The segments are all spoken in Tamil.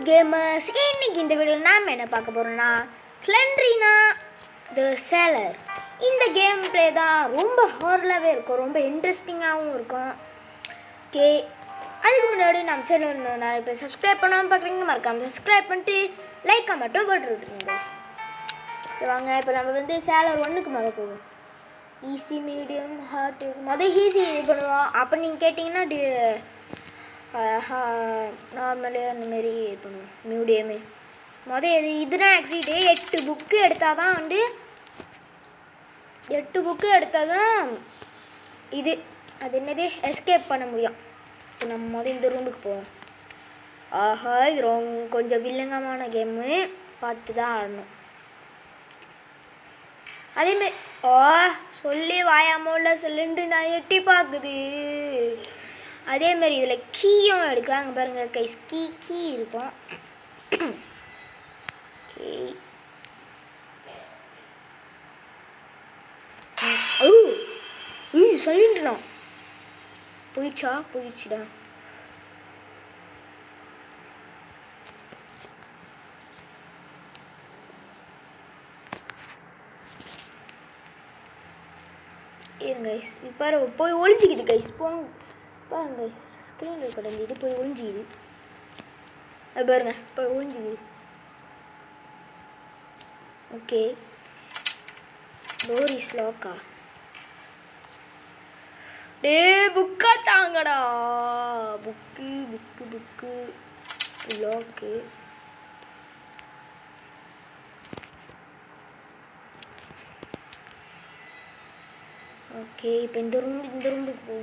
up gamers? இன்னைக்கு இந்த வீடியோவில் நாம் என்ன பார்க்க போகிறோம்னா ஸ்லெண்டரினா த சேலர். இந்த கேம் பிளே தான் ரொம்ப ஹாரலாகவே இருக்கும், ரொம்ப இன்ட்ரெஸ்டிங்காகவும் இருக்கும். ஓகே, அதுக்கு முன்னாடி நம்ம சேனல் நிறைய பேர் சப்ஸ்கிரைப் பண்ணாமல் பார்க்குறீங்க, மறக்காமல் சப்ஸ்கிரைப் பண்ணிட்டு லைக்காக மட்டும் போட்டு விட்டுருங்க. வாங்க இப்போ நம்ம சேலர் 1க்கு மேலே போவோம். Easy, medium, heart. ஈஸி இது பண்ணுவோம். அப்போ நீங்கள் கேட்டிங்கன்னா நார்மலு அந்தமாரி இது பண்ணுவோம். மீடியமே இதுதான் எக்ஸிட்டு 8 புக்கு எடுத்தால் தான் 8 புக்கு எடுத்தால் தான் இது அது என்னது எஸ்கேப் பண்ண முடியும். இப்போ நம்ம இந்த ரூமுக்கு போவோம். ஆஹா, இது கொஞ்சம் வில்லங்கமான கேமு, பார்த்து தான் ஆடணும். அதேமாரி சொல்லி வாயாமோல சொல்லுண்டு நான் எட்டி பார்க்குது. அதேமாரி இதில் கீயும் எடுக்கலாங்க பாருங்கள், கைஸ் கீ இருக்கும். சொல்லிட்டுனா போயிடுச்சுடா. இருங்க கைஸ், இப்போ போய் ஒளிஞ்சிக்குது கைஸ். போங்க பாருங்க, ஸ்க்ரீனில் கடந்து இது போய் ஒளிஞ்சிக்குது. அது பாருங்க, போய் ஒளிஞ்சிக்குது. ஓகே, டோர் இஸ் லாக்கா? டே புக்கா தாங்கடா. Book lock. ஓகே, இப்போ இந்த ரூமுக்கு போ.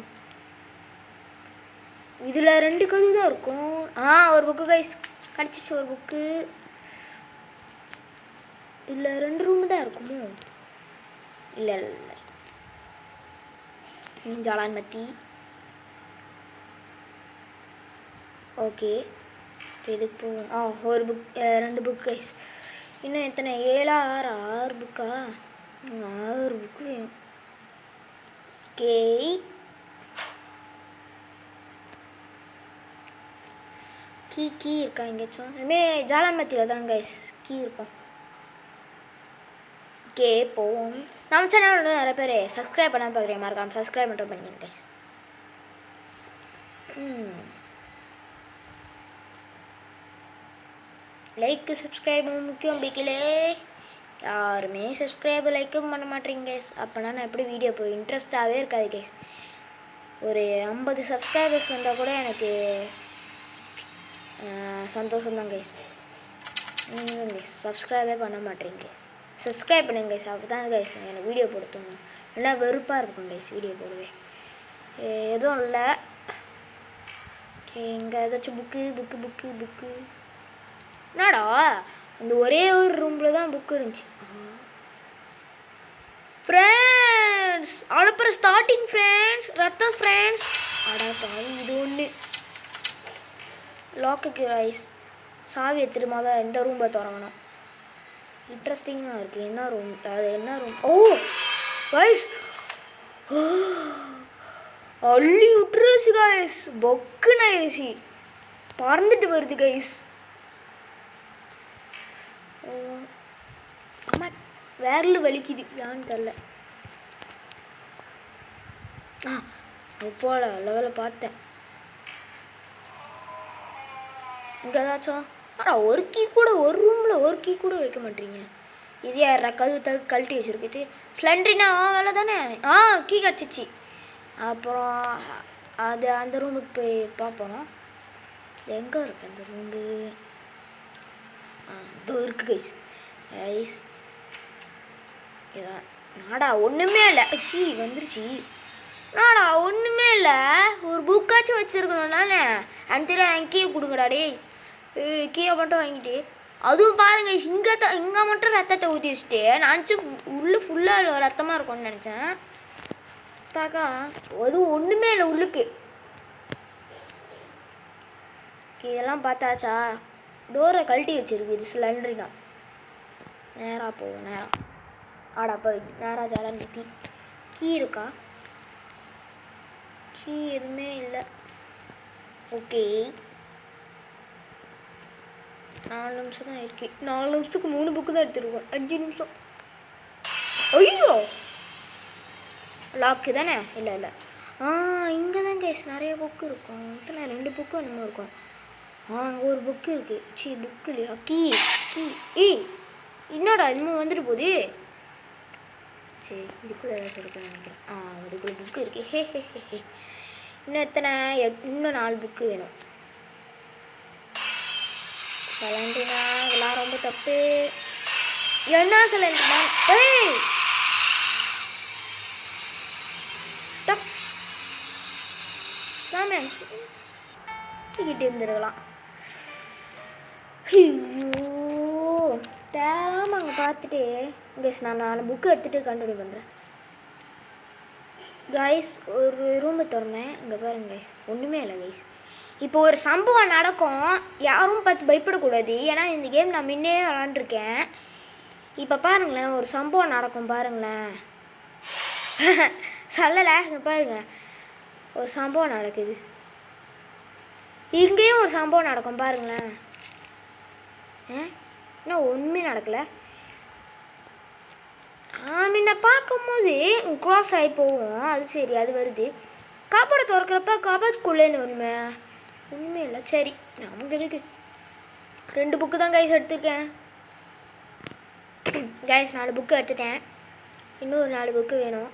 இதில் 2 கது தான் இருக்கும். ஒரு புக்கு கைஸ் கிடச்சிச்சு, ஒரு புக்கு. இதில் 2 ரூமு தான் இருக்குமோ? இல்லை ஜாலான்மத்தி. ஓகே, இதுக்கு போவோம். ஒரு புக், 2 புக் கைஸ். இன்னும் எத்தனை? 7 6 புக்கா? 6 புக்கு வேணும். ஓகே, கீ இருக்கா எங்கேயாச்சும்? இனிமேல் ஜாலான்மத்தியில் தான் கைஸ் கீ இருக்கும். ஓகே, போவோம். நம்ம சேனல் நிறைய பேர் சப்ஸ்கிரைப் பண்ணாமல் பார்க்குறேன், மறக்காம சப்ஸ்கிரைப் மட்டும் பண்ணிங்க கைஸ். லைக்கு சப்ஸ்கிரைப் முக்கியம். பிக்கிலே யாருமே சப்ஸ்கிரைப் லைக்கும் பண்ண மாட்டேறீங்க கைஸ். அப்போனா நான் எப்படி வீடியோ போய் இன்ட்ரெஸ்டாகவே இருக்காது கைஸ். ஒரு 50 சப்ஸ்கிரைபர்ஸ் வந்தால் கூட எனக்கு சந்தோஷம்தான் கைஸ். நீங்கள் கைஸ் சப்ஸ்கிரைபே பண்ண மாட்டேறீங்க கைஸ். சப்ஸ்கிரைப் பண்ணுங்க கைஸ், அப்போ தான் கைஸ் எனக்கு வீடியோ போடுத்தோங்க. நல்லா வெறுப்பாக இருக்கும் கைஸ் வீடியோ போடுவேன். எதுவும் இல்லை. ஓகே, இங்கே ஏதாச்சும் புக்கு என்னடா, இந்த ஒரே ஒரு ரூமில் தான் புக்கு இருந்துச்சு. ஃப்ரெண்ட்ஸ், அவ்வளோ ஸ்டார்டிங் ஃப்ரெண்ட்ஸ், ரத்தம் ஃப்ரெண்ட்ஸ். இது ஒன்று லாக்குக்கு ரைஸ் சாவி எடுத்துட்டு தான் எந்த ரூமை திறங்கணும். இன்ட்ரெஸ்டிங்காக இருக்குது. என்ன ரூம் அது? என்ன ரூம்? கைஸ் அள்ளி விட்டுருச்சு கைஸ். பொக்குன்னு ஆயிடுச்சு, பறந்துட்டு வருது கைஸ். ஆமாம், வேரில் வலிக்குது, ஏன்னு தெரில. போல லெவலில் பார்த்தேன். இங்கே ஏதாச்சும் ஒரு கீ கூட, ஒரு ரூமில் ஒரு கீ கூட வைக்க மாட்டீங்க. இது யாரா கழட்டி வச்சுருக்குது? ஸ்லெண்டரினா வேலை தானே. கீ கிடச்சிச்சு. அப்புறம் அந்த ரூமுக்கு போய் பார்ப்போம். எங்கே இருக்கு அந்த ரூமு? இதோ இருக்கு கைஸ். இதான் நாடா, ஒன்றுமே இல்லை. வந்துருச்சு. நாடா ஒன்றுமே இல்லை. ஒரு புக்காச்சும் வச்சுருக்கணும் நானே. என் கீயை கொடுங்கடாடே. கீயை மட்டும் வாங்கிட்டு, அதுவும் பாருங்க இங்கே மட்டும் ரத்தத்தை ஊற்றி வச்சுட்டு, நான் உள்ளே ஃபுல்லாக ரத்தமாக இருக்கும்னு நினச்சேன். தாக்கா அதுவும் ஒன்றுமே இல்லை உள்ளுக்கு. இதெல்லாம் பார்த்தாச்சா? டோரை கழட்டி வச்சுருக்கு இது ஸ்லெண்டரினா. நேராக போவோம். போய் நேராக ஜாலான்மத்தி. கீ இருக்கா? கீ எதுவுமே இல்லை. ஓகே, 4 நிமிஷம் தான் இருக்கு. 4 நிமிஷத்துக்கு 3 புக்கு தான் எடுத்துருக்கோம். 5 நிமிஷம். ஐயோ லாக்கு தானே? இல்லை இங்கே தான் கைஸ் நிறைய புக்கு இருக்கும். இத்தனை 2 புக்கு என்னமோ இருக்கும். அங்கே ஒரு புக்கு இருக்குது. புக்கு இல்லையா? கீ ஏய் என்னடா இன்னும் வந்துட்டு போகுது. சரி இதுக்குள்ளே ஏதாச்சும் இருக்குன்னு நினைக்கிறேன். அதுக்குள்ளே புக்கு இருக்குது. ஹே இன்னும் எத்தனை? இன்னும் 4 புக்கு வேணும். சலண்டினா இதெல்லாம் ரொம்ப தப்பு. என்ன சலண்டினா? ஏய் சாமியான் கிட்டே இருந்துருக்கலாம். ஐயோ தேவையாமல் அங்கே பார்த்துட்டு கைஸ் நான் 4 புக்கு எடுத்துகிட்டு கண்டினியூ பண்ணுறேன். கைஸ் ஒரு ரூமை திறந்தேன். இங்கே பாருங்க கைஸ் ஒன்றுமே இல்லை கைஸ். இப்போ ஒரு சம்பவம் நடக்கும். யாரும் பார்த்து பயப்படக்கூடாது. ஏன்னா இந்த கேம் நான் முன்னே விளாண்டுருக்கேன். இப்போ பாருங்களேன் ஒரு சம்பவம் நடக்கும் பாருங்களேன். சொல்லலை இங்கே பாருங்கள் ஒரு சம்பவம் நடக்குது. இங்கேயும் ஒரு சம்பவம் நடக்கும் பாருங்களேன். இன்னும் ஒன்றுமே நடக்கலை. முன்ன பார்க்கும்போது க்ராஸ் ஆகி போவோம். அது சரி அது வருது. கபடை திறக்கிறப்ப கபத்துக்குள்ளேன்னு ஒன்றுமே இல்லை. சரி நமக்கு எதுக்கு? 2 புக்கு தான் கைஸ் எடுத்துருக்கேன். கைஸ் 4 புக்கு எடுத்துட்டேன். இன்னும் ஒரு 4 புக்கு வேணும்.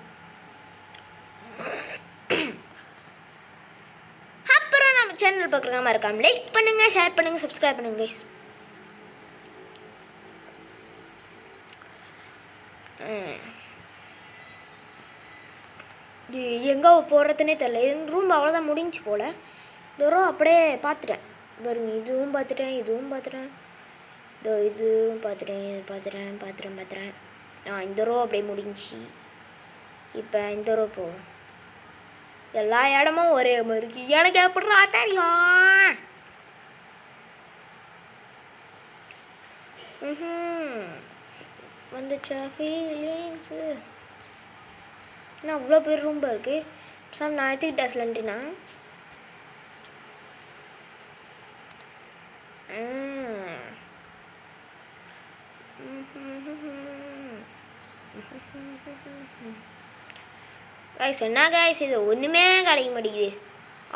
அப்புறம் நம்ம சேனல் பார்க்குறவங்க மறக்காம லைக் பண்ணுங்கள், ஷேர் பண்ணுங்கள், சப்ஸ்கிரைப் பண்ணுங்கள் கைஸ். எங்கே போடுறதுனே தெரியல. ரூம் அவ்வளோதான் முடிஞ்சு போல். தூரம் அப்படியே பார்த்துட்டேன் பாருங்க. இதுவும் பார்த்துட்டேன், இதுவும் பார்த்துட்டேன், இதுவும் பார்த்துட்டேன். இந்த ரோ அப்படியே முடிஞ்சு. இப்போ இந்த ரோ போகும். எல்லா இடமும் ஒரே மாதிரி இருக்கு. எனக்கு எப்படிடா தெரியும்? வந்துச்சா ஃபீலிங்ஸு? என்ன அவ்வளோ பேர் ரொம்ப இருக்கு. சார் நான் எடுத்துக்கிட்டா சிலண்டினா கைஸ் என்ன கைஸ் இது ஒன்றுமே கிடைக்க மாட்டேங்குது.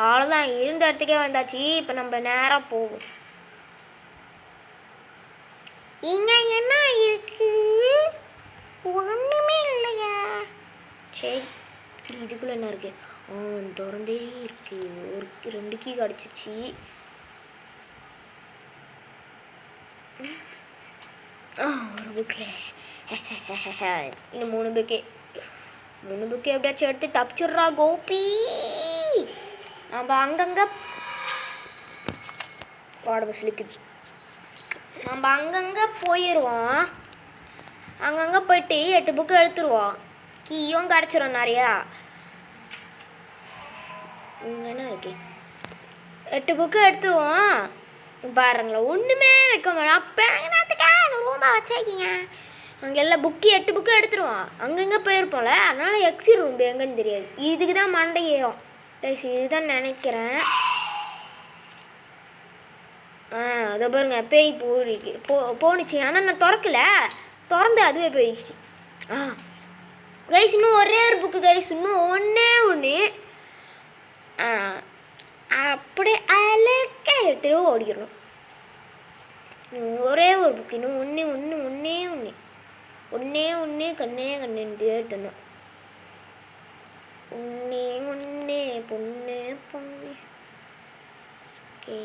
அவ்வளோதான் இருந்த இடத்துக்கே வந்தாச்சு. இப்போ நம்ம நேராக போவோம். இங்கே என்ன இருக்கு? ஒன்றுமே இல்லையா? சரி இதுக்குள்ளே என்ன இருக்கு? திறந்தே இருக்கு. ஒரு 2 கீ கிடச்சிருச்சு. ஒரு புக்கு. இன்னும் 3 புக்கு. 3 புக்கு எப்படியாச்சும் எடுத்து தப்பிச்சிட்றா கோபி. நம்ம அங்கங்கே பாட பஸ் இருக்குது. நம்ம அங்கங்கே போயிடுவோம். அங்கங்கே போயிட்டு 8 புக்கு எடுத்துருவோம். கீயும் கிடச்சிரும் நிறையா. இங்கே என்ன இருக்கு? 8 புக்கு எடுத்துருவோம். பாருங்களேன் ஒன்றுமே வைக்க மாட்டோம். அப்போ என்னத்துக்கா அந்த ரூமாக வச்சிருக்கீங்க? அங்கே எல்லாம் புக்கு 8 புக்கு எடுத்துருவோம். அங்கங்கே போயிருப்போம்ல, அதனால் எக்ஸிட் ரூம் எங்கேன்னு தெரியாது. இதுக்கு தான் மண்டை ஏறும். இதுதான் நினைக்கிறேன். அதை பாருங்க பேய் போணுச்சு. ஆனால் நான் திறக்கல. திறந்து அதுவே போயிடுச்சு. கைஸ் இன்னும் ஒரே ஒரு புக்கு கைஸ். இன்னும் ஒன்று அப்படியே அழகா எடுத்துட்டு ஓடிக்கணும். ஒரே ஒரு புக்கு. இன்னும் ஒன்றே கண்ணு எடுத்தணும். ஒன்றே பொண்ணு. ஓகே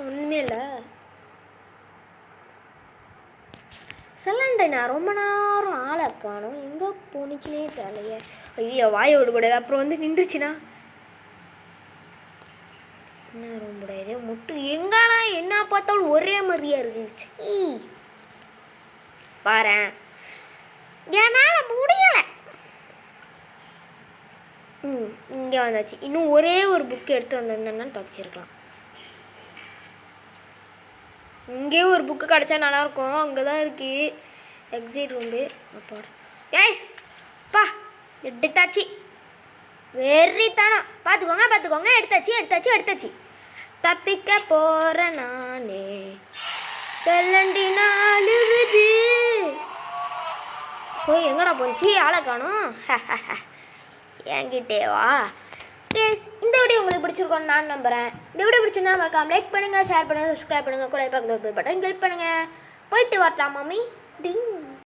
ஒன்றுமே இல்லை. சிலண்டை நான் ரொம்ப நேரம் ஆளை காணும். எங்கே போணுச்சுனே தெரியலையே. ஐயோ வாயை விடக்கூடாது. அப்புறம் வந்து நின்றுச்சுன்னா என்ன ரொம்ப இது முட்டு எங்கன்னா என்ன பார்த்தாலும் ஒரே மாதிரியா இருந்துச்சு. பாரு என்னால் முடியலை. இங்கே வந்தாச்சு. இன்னும் ஒரே ஒரு புக்கு எடுத்து வந்திருந்தேன்னு தப்பிச்சிருக்கலாம். இங்கேயே ஒரு புக்கு கிடச்சா நல்லாயிருக்கும். அங்கே தான் இருக்குது எக்ஸிட் ரூம்பு. அப்பாடா ஏய் பா எடுத்தாச்சு. வெறித்தனம். பார்த்துக்கோங்க. எடுத்தாச்சு. தப்பிக்க போகிற நானே செல்லண்டி நாளுகுது. போய் எங்கடா போச்சு? ஆளை காணும். என்கிட்டே வா. கேஸ் இந்த வீடியோ உங்களுக்கு பிடிச்சிருக்கோன்னு நான் நம்புகிறேன். இந்த வீடியோ பிடிச்சிருந்தா மறக்காம லைக் பண்ணுங்கள், ஷேர் பண்ணுங்கள், சப்ஸ்கிரைப் பண்ணுங்கள், கூட பக்கத்தில் பட்டன் கிளிக் பண்ணுங்கள். போயிட்டு வரலாம் மாமி. டிங்.